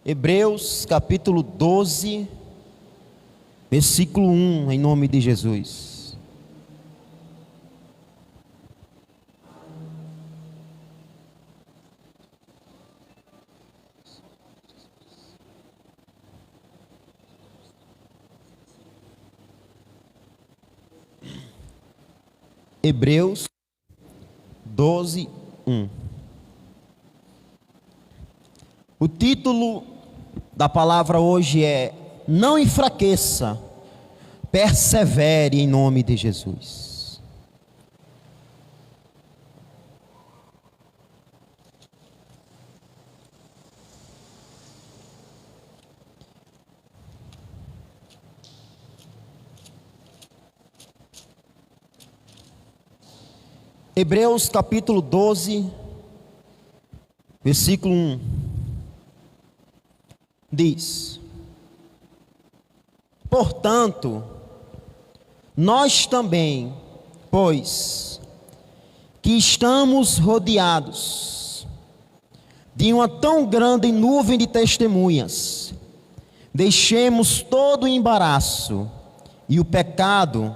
Hebreus capítulo 12, versículo 1, em nome de Jesus. Hebreus 12, 1. O título da palavra hoje é: não enfraqueça, persevere em nome de Jesus. Hebreus capítulo 12, versículo 1. Diz: portanto, nós também, pois que estamos rodeados de uma tão grande nuvem de testemunhas, deixemos todo o embaraço e o pecado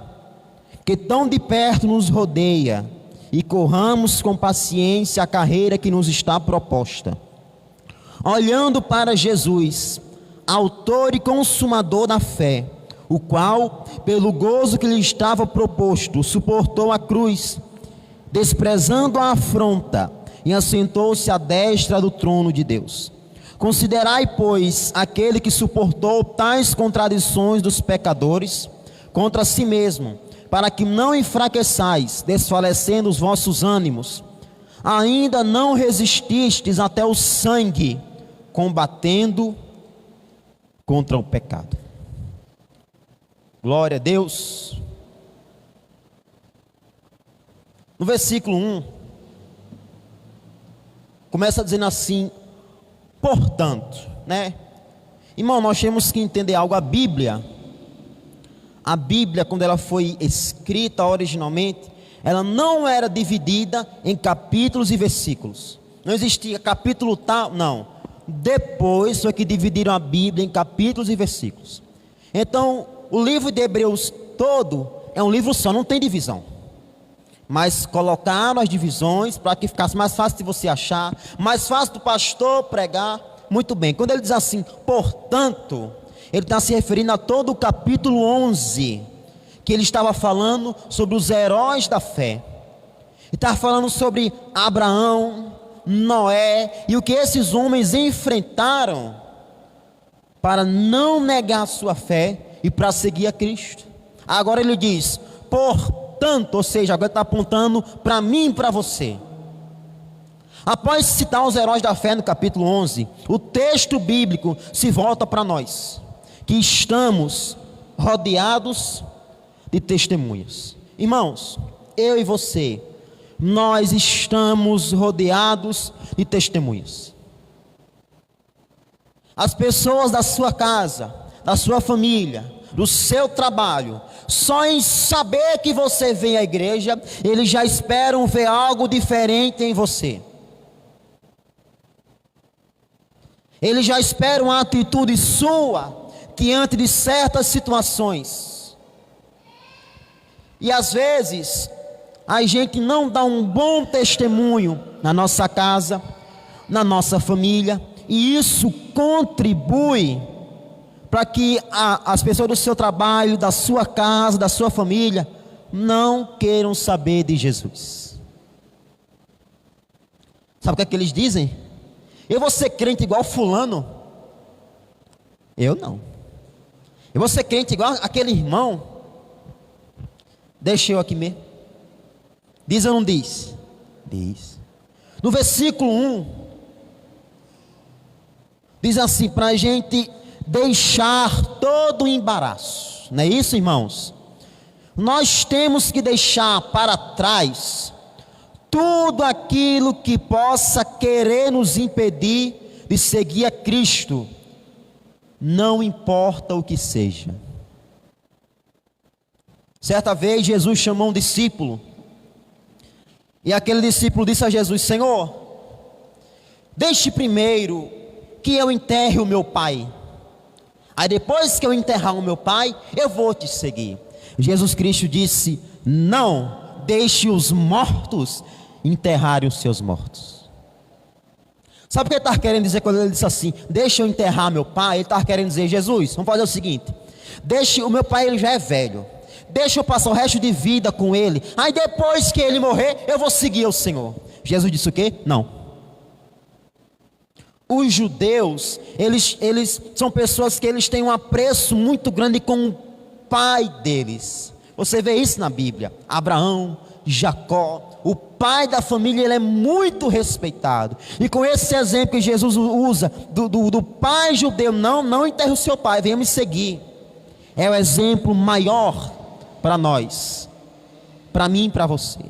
que tão de perto nos rodeia e corramos com paciência a carreira que nos está proposta, olhando para Jesus, autor e consumador da fé, o qual, pelo gozo que lhe estava proposto, suportou a cruz, desprezando a afronta, e assentou-se à destra do trono de Deus. Considerai, pois, aquele que suportou tais contradições dos pecadores contra si mesmo, para que não enfraqueçais, desfalecendo os vossos ânimos. Ainda não resististes até o sangue, combatendo contra o pecado. Glória a Deus. No versículo 1, começa dizendo assim: portanto, né? Irmão, nós temos que entender algo. A Bíblia, quando ela foi escrita originalmente, ela não era dividida em capítulos e versículos. Não existia capítulo tal, não. Depois foi que dividiram a Bíblia em capítulos e versículos. Então, o livro de Hebreus todo é um livro só, não tem divisão. Mas colocaram as divisões para que ficasse mais fácil de você achar, mais fácil do pastor pregar. Muito bem, quando ele diz assim, portanto, ele está se referindo a todo o capítulo 11, que ele estava falando sobre os heróis da fé. Ele estava falando sobre Abraão, Noé, e o que esses homens enfrentaram para não negar a sua fé e para seguir a Cristo. Agora ele diz, portanto, ou seja, agora está apontando para mim e para você. Após citar os heróis da fé no capítulo 11, o texto bíblico se volta para nós, que estamos rodeados de testemunhas. Irmãos, eu e você, nós estamos rodeados de testemunhas. As pessoas da sua casa, da sua família, do seu trabalho, só em saber que você vem à igreja, eles já esperam ver algo diferente em você. Eles já esperam a atitude sua diante de certas situações. E às vezes a gente não dá um bom testemunho na nossa casa, na nossa família, e isso contribui para que as pessoas do seu trabalho, da sua casa, da sua família, não queiram saber de Jesus. Sabe o que é que eles dizem? Eu vou ser crente igual fulano? Eu não. Eu vou ser crente igual aquele irmão? Deixa eu aqui mesmo. Diz ou não diz? Diz. No versículo 1, diz assim, para a gente deixar todo o embaraço. Não é isso, irmãos? Nós temos que deixar para trás tudo aquilo que possa querer nos impedir de seguir a Cristo, não importa o que seja. Certa vez Jesus chamou um discípulo, e aquele discípulo disse a Jesus: Senhor, deixe primeiro que eu enterre o meu pai. Aí depois que eu enterrar o meu pai, eu vou te seguir. Jesus Cristo disse: não, deixe os mortos enterrarem os seus mortos. Sabe o que ele estava querendo dizer quando ele disse assim: deixa eu enterrar meu pai? Ele estava querendo dizer: Jesus, vamos fazer o seguinte, deixe o meu pai, ele já é velho, deixa eu passar o resto de vida com ele, aí depois que ele morrer, eu vou seguir o Senhor. Jesus disse o quê? Não. Os judeus, eles são pessoas que eles têm um apreço muito grande com o pai deles. Você vê isso na Bíblia. Abraão, Jacó, o pai da família, ele é muito respeitado. E com esse exemplo que Jesus usa do pai judeu: não enterre o seu pai, venha me seguir, é o exemplo maior para nós, para mim e para você,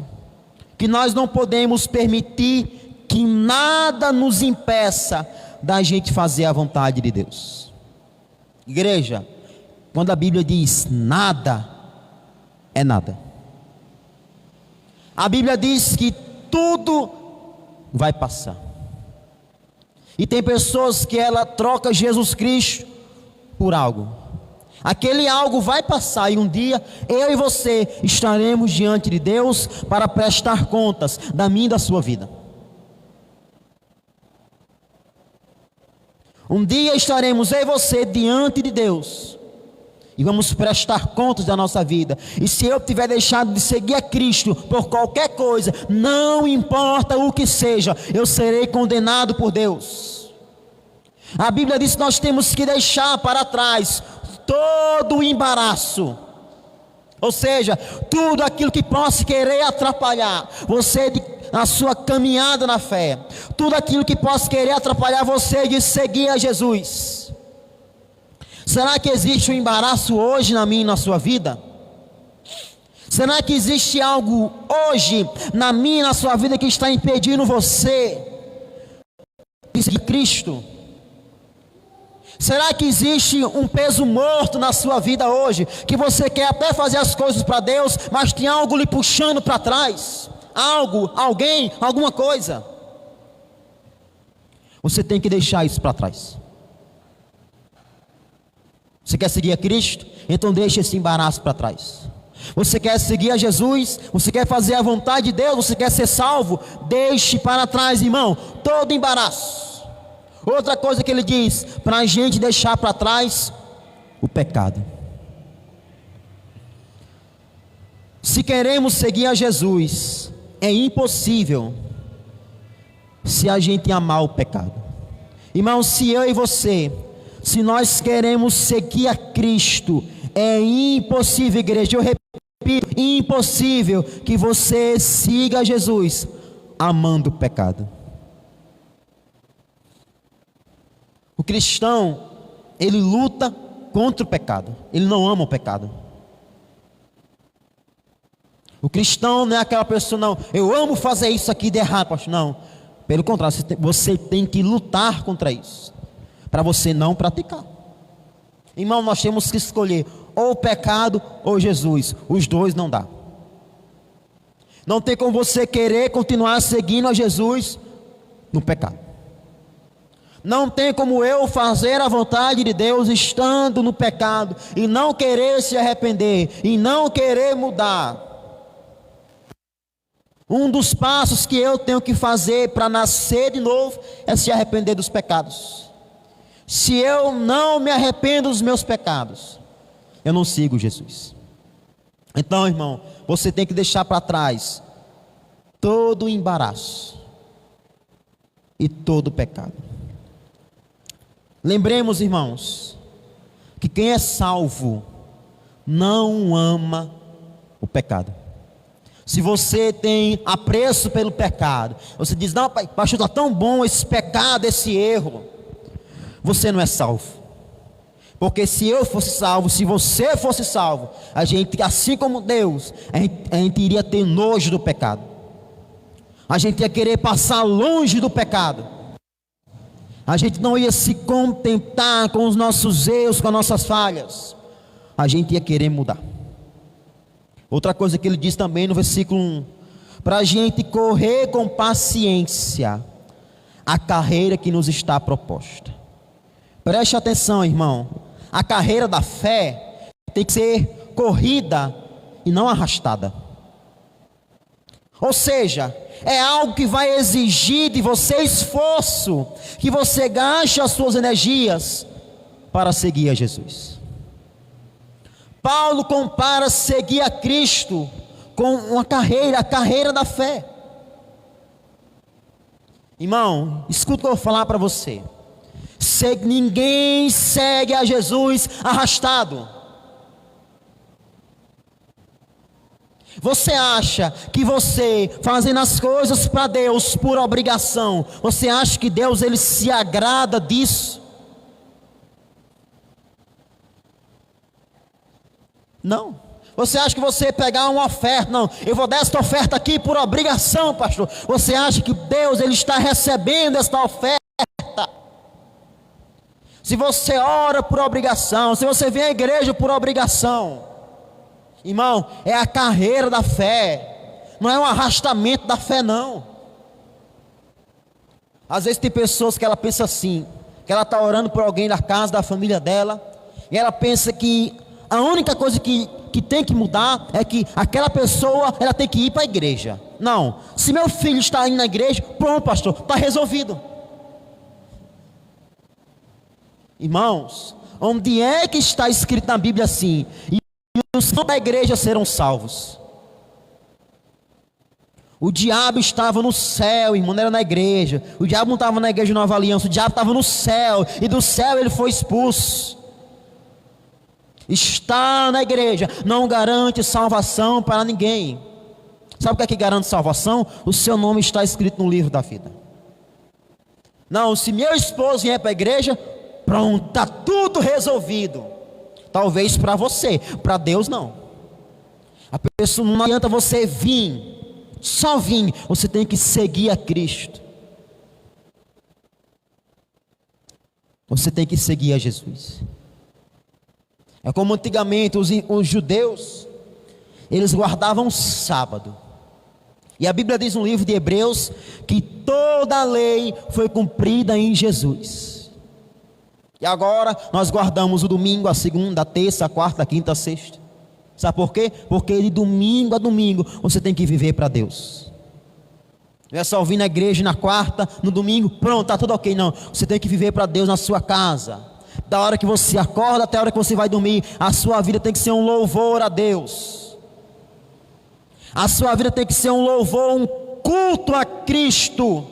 que nós não podemos permitir que nada nos impeça da gente fazer a vontade de Deus. Igreja, quando a Bíblia diz nada, é nada. A Bíblia diz que tudo vai passar. E tem pessoas que ela troca Jesus Cristo por algo. Aquele algo vai passar, e um dia eu e você estaremos diante de Deus para prestar contas da minha e da sua vida. Um dia estaremos eu e você diante de Deus e vamos prestar contas da nossa vida. E se eu tiver deixado de seguir a Cristo por qualquer coisa, não importa o que seja, eu serei condenado por Deus. A Bíblia diz que nós temos que deixar para trás todo o embaraço, ou seja, tudo aquilo que possa querer atrapalhar você na sua caminhada na fé, tudo aquilo que possa querer atrapalhar você de seguir a Jesus. Será que existe um embaraço hoje na minha e na sua vida? Será que existe algo hoje na minha e na sua vida que está impedindo você de seguir Cristo? Será que existe um peso morto na sua vida hoje, que você quer até fazer as coisas para Deus, mas tem algo lhe puxando para trás? Algo, alguém, alguma coisa. Você tem que deixar isso para trás. Você quer seguir a Cristo? Então deixe esse embaraço para trás. Você quer seguir a Jesus? Você quer fazer a vontade de Deus? Você quer ser salvo? Deixe para trás, irmão, todo embaraço. Outra coisa que ele diz, para a gente deixar para trás: o pecado. Se queremos seguir a Jesus, é impossível se a gente amar o pecado. Irmão, se eu e você, se nós queremos seguir a Cristo, é impossível, igreja, eu repito, impossível que você siga Jesus amando o pecado. O cristão, ele luta contra o pecado, ele não ama o pecado. O cristão não é aquela pessoa: não, eu amo fazer isso aqui de errado, pastor. Não, pelo contrário, você tem que lutar contra isso, para você não praticar. Irmão, nós temos que escolher ou o pecado ou Jesus. Os dois não dá. Não tem como você querer continuar seguindo a Jesus no pecado. Não tem como eu fazer a vontade de Deus estando no pecado e não querer se arrepender e não querer mudar. Um dos passos que eu tenho que fazer para nascer de novo é se arrepender dos pecados. Se eu não me arrependo dos meus pecados, eu não sigo Jesus. Então, irmão, você tem que deixar para trás todo o embaraço e todo o pecado. Lembremos, irmãos, que quem é salvo não ama o pecado. Se você tem apreço pelo pecado, você diz: não, pastor, está tão bom esse pecado, esse erro, você não é salvo. Porque se eu fosse salvo, se você fosse salvo, a gente, assim como Deus, a gente iria ter nojo do pecado. A gente ia querer passar longe do pecado. A gente não ia se contentar com os nossos erros, com as nossas falhas. A gente ia querer mudar. Outra coisa que ele diz também no versículo 1: para a gente correr com paciência a carreira que nos está proposta. Preste atenção, irmão. A carreira da fé tem que ser corrida e não arrastada. Ou seja, é algo que vai exigir de você esforço, que você gaste as suas energias para seguir a Jesus. Paulo compara seguir a Cristo com uma carreira, a carreira da fé. Irmão, escuta o que eu vou falar para você. Ninguém segue a Jesus arrastado. Você acha que você fazendo as coisas para Deus por obrigação, você acha que Deus ele se agrada disso? Não. Você acha que você pegar uma oferta, não, eu vou dar esta oferta aqui por obrigação, pastor. Você acha que Deus ele está recebendo esta oferta? Se você ora por obrigação, se você vem à igreja por obrigação, irmão, é a carreira da fé, não é um arrastamento da fé, não. Às vezes tem pessoas que ela pensa assim, que ela está orando por alguém da casa, da família dela, e ela pensa que a única coisa que tem que mudar é que aquela pessoa, ela tem que ir para a igreja. Não, se meu filho está indo na igreja, pronto, pastor, está resolvido. Irmãos, onde é que está escrito na Bíblia assim? E os da igreja serão salvos. O diabo estava no céu, irmão, não era na igreja. O diabo não estava na igreja de Nova Aliança, o diabo estava no céu, e do céu ele foi expulso. Estar na igreja não garante salvação para ninguém. Sabe o que é que garante salvação? O seu nome está escrito no livro da vida. Não, se meu esposo vier para a igreja, pronto, está tudo resolvido. Talvez para você, para Deus não. A pessoa, não adianta você vir, só vir, você tem que seguir a Cristo. Você tem que seguir a Jesus. É como antigamente os judeus, eles guardavam o sábado. E a Bíblia diz no livro de Hebreus que toda a lei foi cumprida em Jesus. E agora nós guardamos o domingo, a segunda, a terça, a quarta, a quinta, a sexta. Sabe por quê? Porque de domingo a domingo você tem que viver para Deus. Não é só vir na igreja na quarta, no domingo, pronto, está tudo ok. Não, você tem que viver para Deus na sua casa. Da hora que você acorda até a hora que você vai dormir, a sua vida tem que ser um louvor a Deus. A sua vida tem que ser um louvor, um culto a Cristo.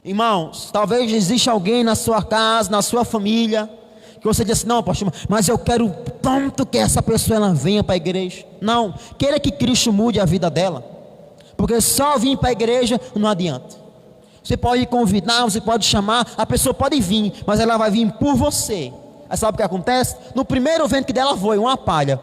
Irmãos, talvez exista alguém na sua casa, na sua família, que você diz assim, não, pastor, mas eu quero tanto que essa pessoa ela venha para a igreja. Não, queira que Cristo mude a vida dela, porque só vir para a igreja não adianta. Você pode convidar, você pode chamar, a pessoa pode vir, mas ela vai vir por você. Aí sabe o que acontece? No primeiro vento que dela foi, uma palha,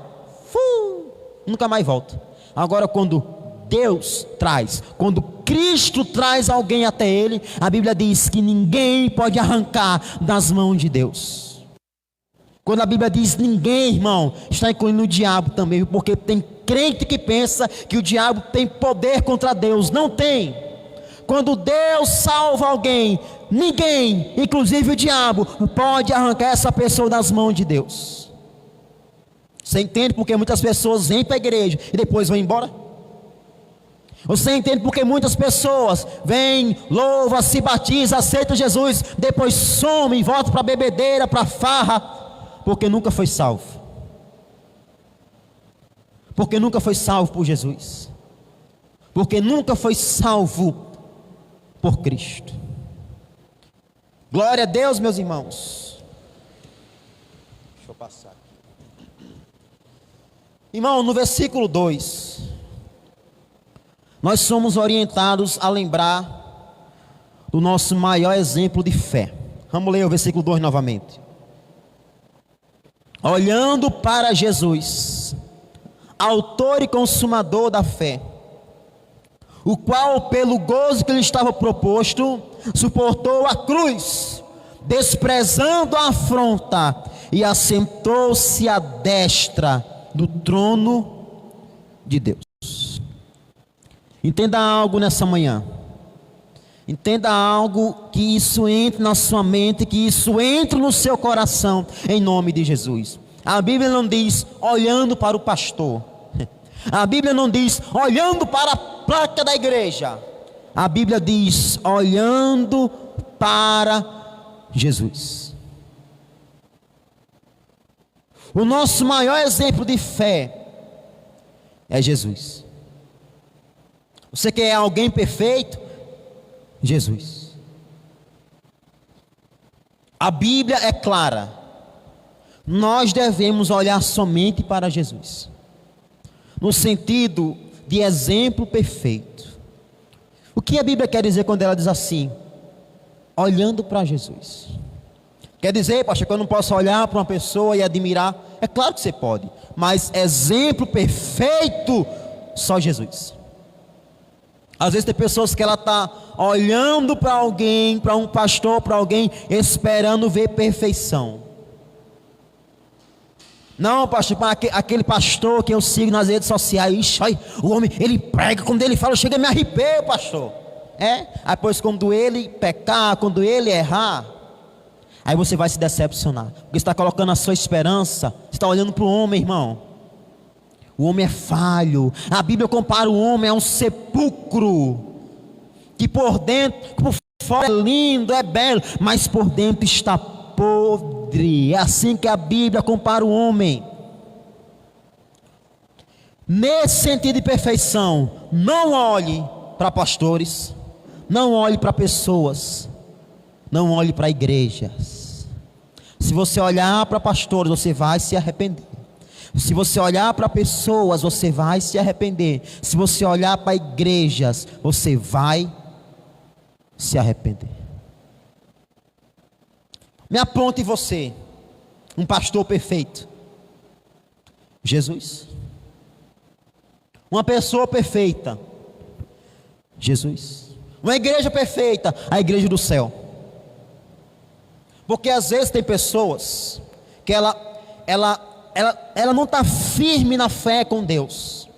nunca mais volta. Agora quando Deus traz, quando Cristo traz alguém até Ele, a Bíblia diz que ninguém pode arrancar das mãos de Deus. Quando a Bíblia diz ninguém, irmão, está incluindo o diabo também, porque tem crente que pensa que o diabo tem poder contra Deus. Não tem. Quando Deus salva alguém, ninguém, inclusive o diabo, pode arrancar essa pessoa das mãos de Deus. Você entende porque muitas pessoas vêm para a igreja e depois vão embora? Você entende porque muitas pessoas vêm, louvam, se batizam, aceitam Jesus, depois somem e voltam para a bebedeira, para a farra, porque nunca foi salvo. Porque nunca foi salvo por Jesus. Porque nunca foi salvo por Cristo. Glória a Deus, meus irmãos. Deixa eu passar aqui. Irmão, no versículo 2, nós somos orientados a lembrar do nosso maior exemplo de fé. Vamos ler o versículo 2 novamente. Olhando para Jesus, autor e consumador da fé, o qual pelo gozo que lhe estava proposto, suportou a cruz, desprezando a afronta, e assentou-se à destra do trono de Deus. Entenda algo nessa manhã. Entenda algo, que isso entre na sua mente, que isso entre no seu coração, em nome de Jesus. A Bíblia não diz olhando para o pastor. A Bíblia não diz olhando para a placa da igreja. A Bíblia diz olhando para Jesus. O nosso maior exemplo de fé é Jesus. Você quer alguém perfeito? Jesus. A Bíblia é clara. Nós devemos olhar somente para Jesus, no sentido de exemplo perfeito. O que a Bíblia quer dizer quando ela diz assim? Olhando para Jesus. Quer dizer, pastor, que eu não posso olhar para uma pessoa e admirar? É claro que você pode, mas exemplo perfeito, só Jesus. Às vezes tem pessoas que ela está olhando para alguém, para um pastor, para alguém, esperando ver perfeição. Não, pastor, para aquele pastor que eu sigo nas redes sociais, ixi, ai, o homem, ele prega, quando ele fala, chega a me arrepiar, pastor. Aí depois quando ele pecar, quando ele errar, aí você vai se decepcionar, porque você está colocando a sua esperança, você está olhando para o homem, irmão. O homem é falho. A Bíblia compara o homem a um sepulcro, que por dentro, por fora é lindo, é belo, mas por dentro está podre. É assim que a Bíblia compara o homem. Nesse sentido de perfeição, não olhe para pastores, não olhe para pessoas, não olhe para igrejas. Se você olhar para pastores, você vai se arrepender. Se você olhar para pessoas, você vai se arrepender. Se você olhar para igrejas, você vai se arrepender. Me aponte você, um pastor perfeito. Jesus. Uma pessoa perfeita. Jesus. Uma igreja perfeita, a igreja do céu. Porque às vezes tem pessoas que ela não está firme na fé com Deus,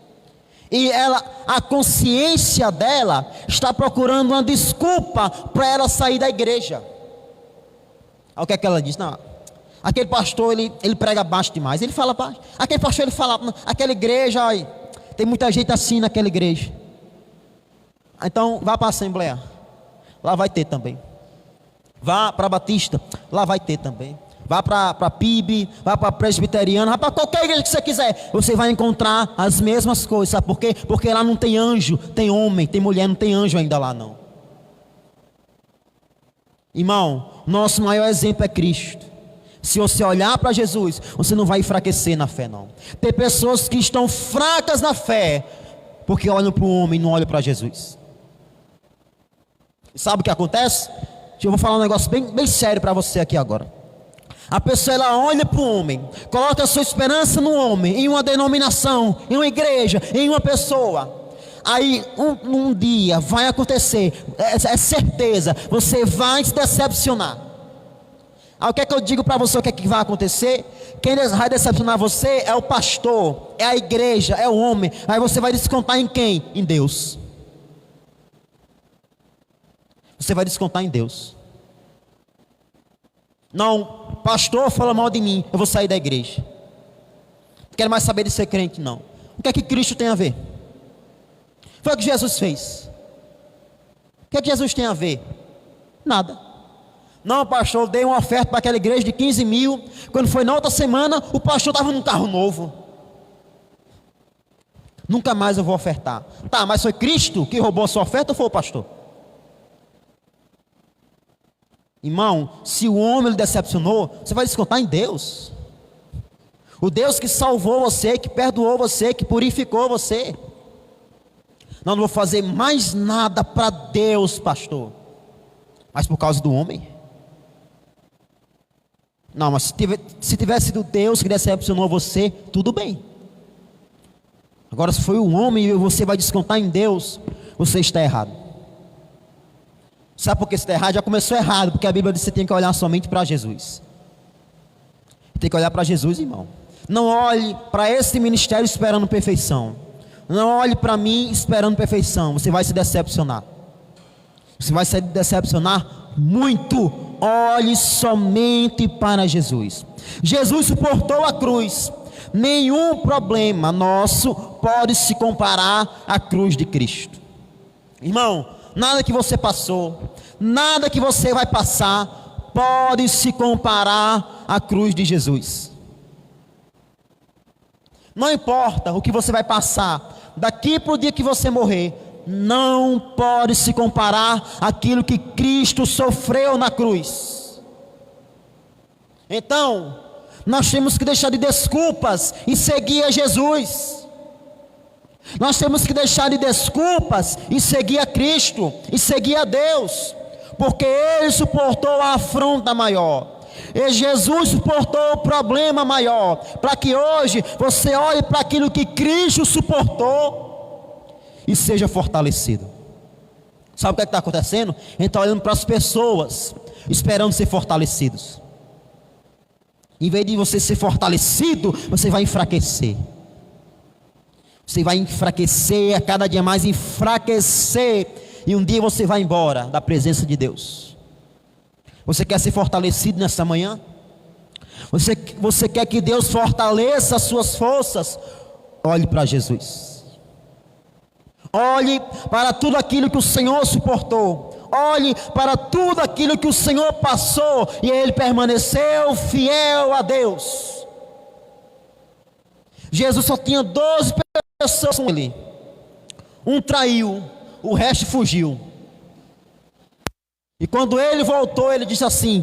e a consciência dela está procurando uma desculpa para ela sair da igreja. Aí o que é que ela diz? Não, aquele pastor ele prega baixo demais, ele fala baixo. Aquele pastor ele fala, aquela igreja, aí, tem muita gente assim naquela igreja. Então vá para a Assembleia, lá vai ter também. Vá para a Batista, lá vai ter também. Vá para a PIB, vá para a Presbiteriana, vá para qualquer igreja que você quiser, você vai encontrar as mesmas coisas. Sabe por quê? Porque lá não tem anjo, tem homem, tem mulher, não tem anjo ainda lá não. Irmão, nosso maior exemplo é Cristo. Se você olhar para Jesus, você não vai enfraquecer na fé não. Tem pessoas que estão fracas na fé, porque olham para o homem e não olham para Jesus. E sabe o que acontece? Eu vou falar um negócio bem sério para você aqui agora. A pessoa ela olha para o homem, coloca a sua esperança no homem, em uma denominação, em uma igreja, em uma pessoa. Aí um dia vai acontecer, é certeza, você vai se decepcionar. Aí o que é que eu digo para você, o que é que vai acontecer? Quem vai decepcionar você é o pastor, é a igreja, é o homem. Aí você vai descontar em quem? Em Deus. Você vai descontar em Deus. Não, pastor fala mal de mim, eu vou sair da igreja. Não quero mais saber de ser crente não. O que é que Cristo tem a ver? Foi o que Jesus fez. O que é que Jesus tem a ver? Nada. Não, pastor, eu dei uma oferta para aquela igreja de 15 mil. Quando foi na outra semana, o pastor estava num carro novo. Nunca mais eu vou ofertar. Tá, mas foi Cristo que roubou a sua oferta ou foi o pastor? Irmão, se o homem lhe decepcionou, você vai descontar em Deus. O Deus que salvou você, que perdoou você, que purificou você. Não vou fazer mais nada para Deus, pastor. Mas por causa do homem? Não, mas se tivesse sido Deus que decepcionou você, tudo bem. Agora se foi o homem e você vai descontar em Deus, você está errado. Sabe por que você está errado? Já começou errado, porque a Bíblia diz que você tem que olhar somente para Jesus. Tem que olhar para Jesus, irmão. Não olhe para esse ministério esperando perfeição. Não olhe para mim esperando perfeição. Você vai se decepcionar. Você vai se decepcionar muito. Olhe somente para Jesus. Jesus suportou a cruz. Nenhum problema nosso pode se comparar à cruz de Cristo. Irmão, nada que você passou, nada que você vai passar, pode se comparar à cruz de Jesus. Não importa o que você vai passar, daqui para o dia que você morrer, não pode se comparar àquilo que Cristo sofreu na cruz. Então, nós temos que deixar de desculpas e seguir a Jesus. Nós temos que deixar de desculpas e seguir a Cristo, e seguir a Deus, porque Ele suportou a afronta maior, e Jesus suportou o problema maior, para que hoje você olhe para aquilo que Cristo suportou e seja fortalecido. Sabe o que está acontecendo? A gente está olhando para as pessoas, esperando ser fortalecidos. Em vez de você ser fortalecido, você vai enfraquecer. Você vai enfraquecer, a cada dia mais enfraquecer, e um dia você vai embora da presença de Deus. Você quer ser fortalecido nessa manhã? Você quer que Deus fortaleça as suas forças? Olhe para Jesus. Olhe para tudo aquilo que o Senhor suportou. Olhe para tudo aquilo que o Senhor passou, e Ele permaneceu fiel a Deus. Jesus só tinha 12 pessoas com Ele. Um traiu, o resto fugiu. E quando Ele voltou, Ele disse assim: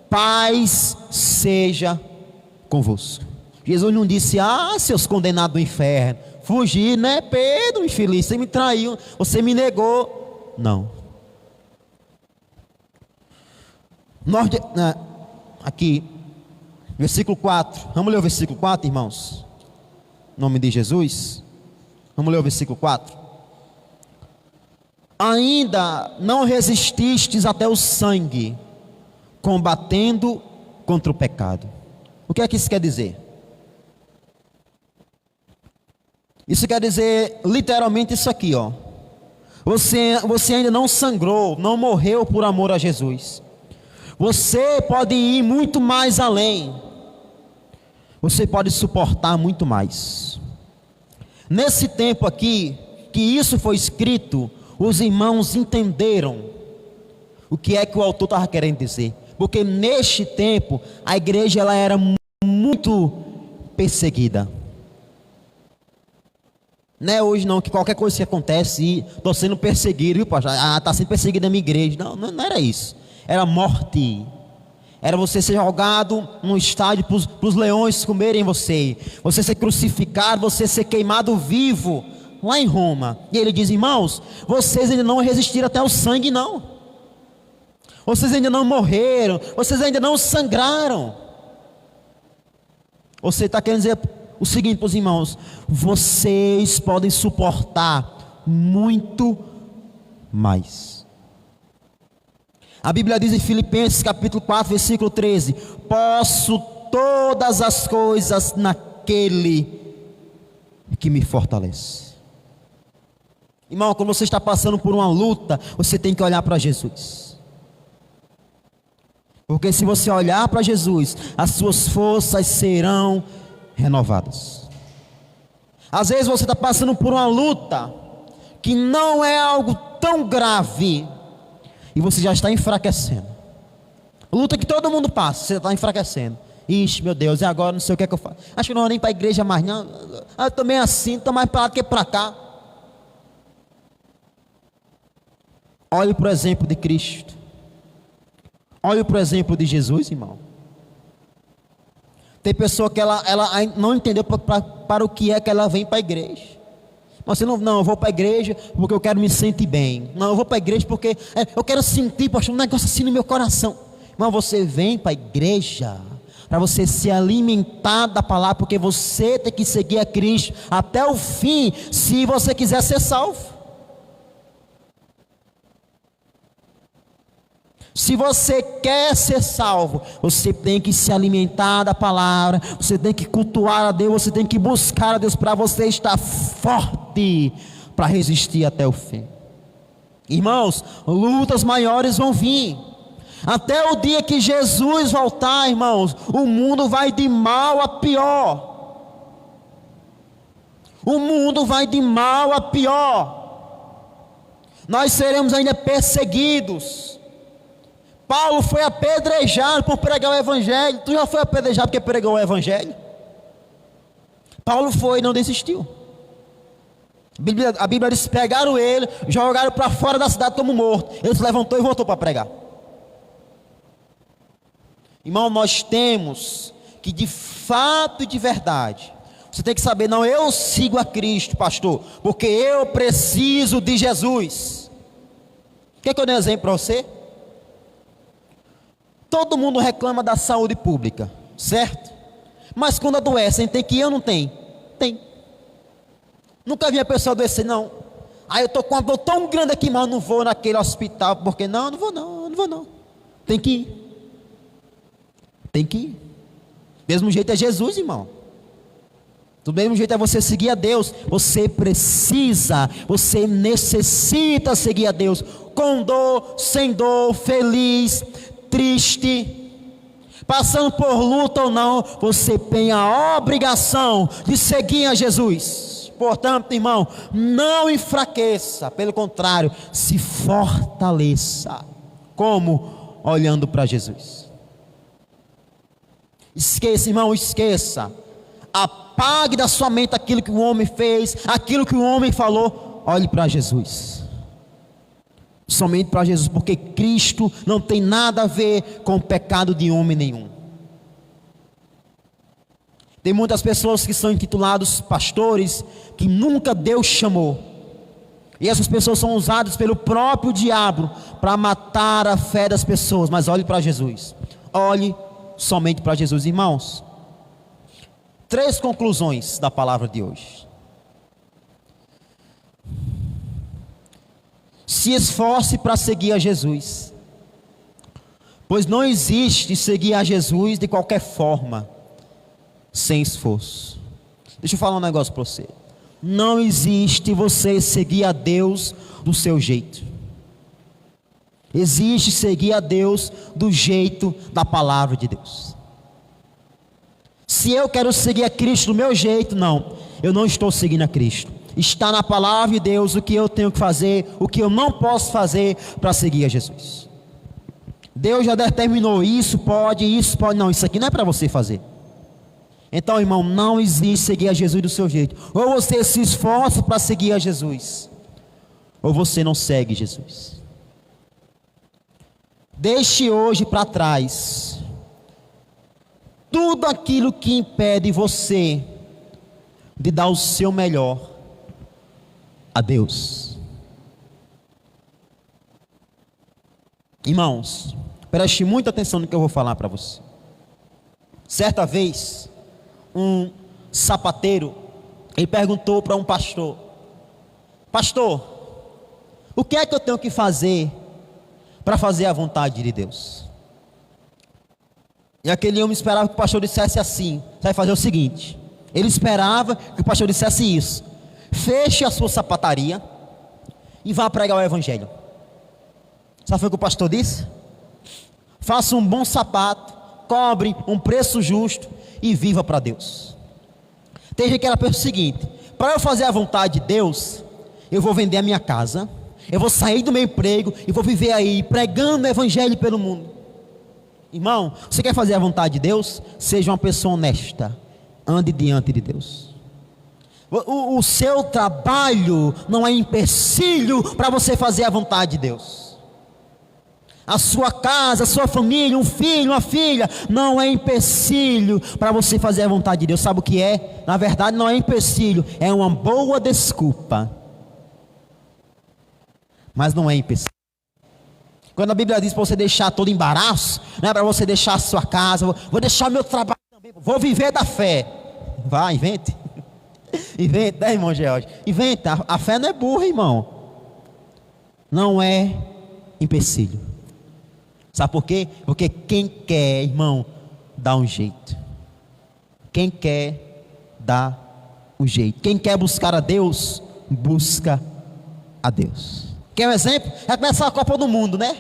paz seja convosco. Jesus não disse: ah, seus condenados do inferno, fugir, né, Pedro, infeliz, você me traiu, você me negou. Não. Aqui, versículo 4. Vamos ler o versículo 4, irmãos? Em nome de Jesus. Vamos ler o versículo 4. Ainda não resististes até o sangue, combatendo contra o pecado. O que é que isso quer dizer? Isso quer dizer literalmente isso aqui, ó. Você ainda não sangrou, não morreu por amor a Jesus. Você pode ir muito mais além. Você pode suportar muito mais. Nesse tempo aqui, que isso foi escrito, os irmãos entenderam o que é que o autor estava querendo dizer. Porque neste tempo, a igreja ela era muito perseguida. Não é hoje não, que qualquer coisa que acontece, estou sendo perseguido, viu, pastor? Está sendo perseguido na minha igreja. Não era isso. Era morte. Era você ser jogado num estádio para os leões comerem você. Você ser crucificado, você ser queimado vivo, lá em Roma. E ele diz: irmãos, vocês ainda não resistiram até o sangue, não. Vocês ainda não morreram, vocês ainda não sangraram. Você está querendo dizer o seguinte para os irmãos: vocês podem suportar muito mais. A Bíblia diz em Filipenses capítulo 4, versículo 13: posso todas as coisas naquele que me fortalece. Irmão, quando você está passando por uma luta, você tem que olhar para Jesus. Porque se você olhar para Jesus, as suas forças serão renovadas. Às vezes você está passando por uma luta que não é algo tão grave, e você já está enfraquecendo. Luta que todo mundo passa, você está enfraquecendo. Ixi, meu Deus, e agora não sei o que é que eu faço. Acho que não vou nem para a igreja mais não. Eu estou meio assim, estou mais para lá do que para cá. Olhe para o exemplo de Cristo. Olhe para o exemplo de Jesus, irmão. Tem pessoa que ela não entendeu para o que é que ela vem para a igreja. Mas você não, eu vou para a igreja porque eu quero me sentir bem. Não, eu vou para a igreja porque eu quero sentir, pastor, um negócio assim no meu coração. Mas você vem para a igreja para você se alimentar da palavra, porque você tem que seguir a Cristo até o fim, se você quiser ser salvo. Se você quer ser salvo, você tem que se alimentar da palavra, você tem que cultuar a Deus, você tem que buscar a Deus para você estar forte para resistir até o fim. Irmãos, lutas maiores vão vir. Até o dia que Jesus voltar, irmãos, o mundo vai de mal a pior. O mundo vai de mal a pior. Nós seremos ainda perseguidos. Paulo foi apedrejado por pregar o evangelho. Tu já foi apedrejado porque pregou o evangelho? Paulo foi e não desistiu. A Bíblia diz: pegaram ele, jogaram para fora da cidade como morto. Ele se levantou e voltou para pregar. Irmão, nós temos que, de fato e de verdade, você tem que saber: não, eu sigo a Cristo, pastor, porque eu preciso de Jesus. Quer que eu dê um exemplo para você? Todo mundo reclama da saúde pública, certo? Mas quando adoecem, tem que ir ou não tem? Tem. Nunca vi a pessoa adoecer, não. Aí eu estou com uma dor tão grande aqui, mas eu não vou naquele hospital, porque não vou não. Tem que ir. Tem que ir. Mesmo jeito é Jesus, irmão. Do mesmo jeito é você seguir a Deus. Você precisa, você necessita seguir a Deus. Com dor, sem dor, feliz, triste, passando por luta ou não, você tem a obrigação de seguir a Jesus. Portanto, irmão, não enfraqueça, pelo contrário, se fortaleça. Como? Olhando para Jesus. Esqueça, irmão, esqueça. Apague da sua mente aquilo que o homem fez, aquilo que o homem falou. Olhe para Jesus. Somente para Jesus, porque Cristo não tem nada a ver com o pecado de homem nenhum. Tem muitas pessoas que são intitulados pastores, que nunca Deus chamou. E essas pessoas são usadas pelo próprio diabo para matar a fé das pessoas. Mas olhe para Jesus. Olhe somente para Jesus, irmãos. 3 conclusões da palavra de hoje. Se esforce para seguir a Jesus, pois não existe seguir a Jesus de qualquer forma, sem esforço. Deixa eu falar um negócio para você. Não existe você seguir a Deus do seu jeito. Existe seguir a Deus do jeito da palavra de Deus. Se eu quero seguir a Cristo do meu jeito, não, eu não estou seguindo a Cristo. Está na palavra de Deus o que eu tenho que fazer, o que eu não posso fazer para seguir a Jesus. Deus já determinou: isso pode, não, isso aqui não é para você fazer. Então, irmão, não existe seguir a Jesus do seu jeito. Ou você se esforça para seguir a Jesus, ou você não segue Jesus. Deixe hoje para trás tudo aquilo que impede você de dar o seu melhor a Deus. Irmãos, preste muita atenção no que eu vou falar para você. Certa vez, um sapateiro, ele perguntou para um pastor: pastor, o que é que eu tenho que fazer para fazer a vontade de Deus? E aquele homem esperava que o pastor dissesse assim: você vai fazer o seguinte. Ele esperava que o pastor dissesse isso: feche a sua sapataria e vá pregar o evangelho. Sabe o que o pastor disse? Faça um bom sapato, cobre um preço justo e viva para Deus. Tem gente que ela pensa o seguinte: para eu fazer a vontade de Deus, eu vou vender a minha casa, eu vou sair do meu emprego e vou viver aí pregando o evangelho pelo mundo. Irmão, você quer fazer a vontade de Deus? Seja uma pessoa honesta, ande diante de Deus. O seu trabalho não é empecilho para você fazer a vontade de Deus. A sua casa, a sua família, um filho, uma filha, não é empecilho para você fazer a vontade de Deus. Sabe o que é? Na verdade não é empecilho, é uma boa desculpa. Mas não é empecilho. Quando a Bíblia diz para você deixar todo embaraço, não é para você deixar a sua casa: vou deixar meu trabalho também, vou viver da fé. Vai, invente. Inventa, né, irmão George? Inventa, a fé não é burra, irmão. Não é empecilho. Sabe por quê? Porque quem quer, irmão, dá um jeito. Quem quer, dá um jeito. Quem quer buscar a Deus, busca a Deus. Quer um exemplo? Vai começar a Copa do Mundo, né?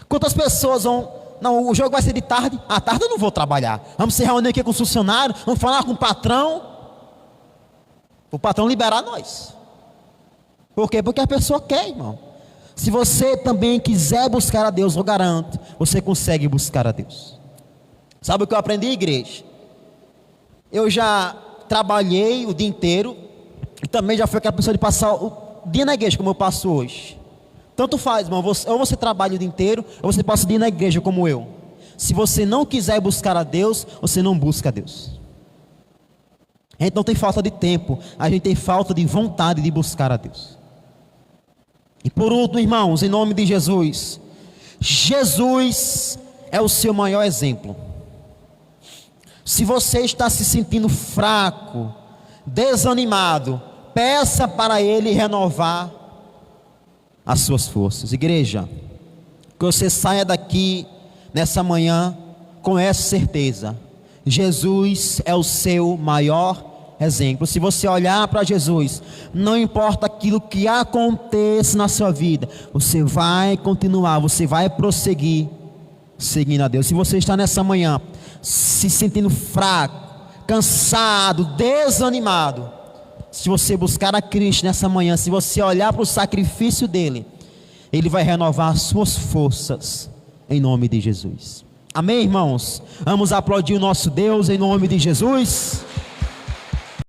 Quantas pessoas vão... Não, o jogo vai ser de tarde. À tarde eu não vou trabalhar. Vamos se reunir aqui com os funcionários, vamos falar com o patrão. O patrão liberar nós. Por quê? Porque a pessoa quer, irmão. Se você também quiser buscar a Deus, eu garanto, você consegue buscar a Deus. Sabe o que eu aprendi, igreja? Eu já trabalhei o dia inteiro e também já fui aquela pessoa de passar o dia na igreja como eu passo hoje. Tanto faz, irmão, ou você trabalha o dia inteiro, ou você passa o dia na igreja como eu. Se você não quiser buscar a Deus, você não busca a Deus. A gente não tem falta de tempo, a gente tem falta de vontade de buscar a Deus. E por último, irmãos, em nome de Jesus, Jesus é o seu maior exemplo. Se você está se sentindo fraco, desanimado, peça para Ele renovar as suas forças. Igreja, que você saia daqui nessa manhã com essa certeza: Jesus é o seu maior exemplo. Se você olhar para Jesus, não importa aquilo que aconteça na sua vida, você vai continuar, você vai prosseguir seguindo a Deus. Se você está nessa manhã se sentindo fraco, cansado, desanimado, se você buscar a Cristo nessa manhã, se você olhar para o sacrifício dele, ele vai renovar as suas forças em nome de Jesus. Amém, irmãos? Vamos aplaudir o nosso Deus em nome de Jesus.